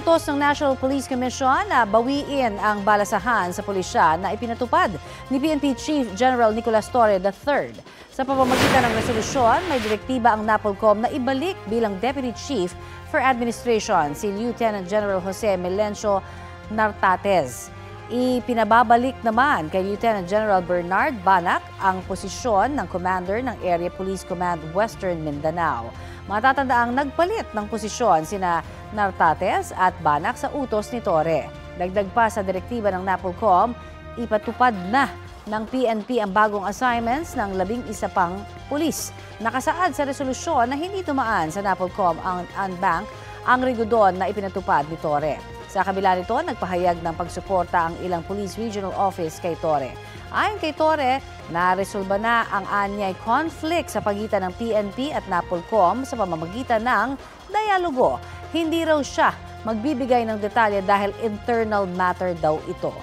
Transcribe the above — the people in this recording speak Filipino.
Utos ng National Police Commission na bawiin ang balasahan sa pulisya na ipinatupad ni PNP Chief General Nicolas Torre III. Sa pamamagitan ng resolusyon, may direktiba ang NAPOLCOM na ibalik bilang Deputy Chief for Administration si Lieutenant General Jose Melencio Nartates. Ipinababalik naman kay Lieutenant General Bernard Banac ang posisyon ng Commander ng Area Police Command Western Mindanao. Matatandaang nagpalit ng posisyon sina Nartates at Banac sa utos ni Torre. Dagdag pa sa direktiba ng NAPOLCOM, ipatupad na ng PNP ang bagong assignments ng 11 pang pulis. Nakasaad sa resolusyon na hindi tumaan sa NAPOLCOM ang unbank ang rigudon na ipinatupad ni Torre. Sa kabila nito, nagpahayag ng pagsuporta ang ilang police regional office kay Torre. Ayon kay Torre, naresolba na ang anyay conflict sa pagitan ng PNP at NAPOLCOM sa pamamagitan ng dialogo. Hindi raw siya magbibigay ng detalye dahil internal matter daw ito.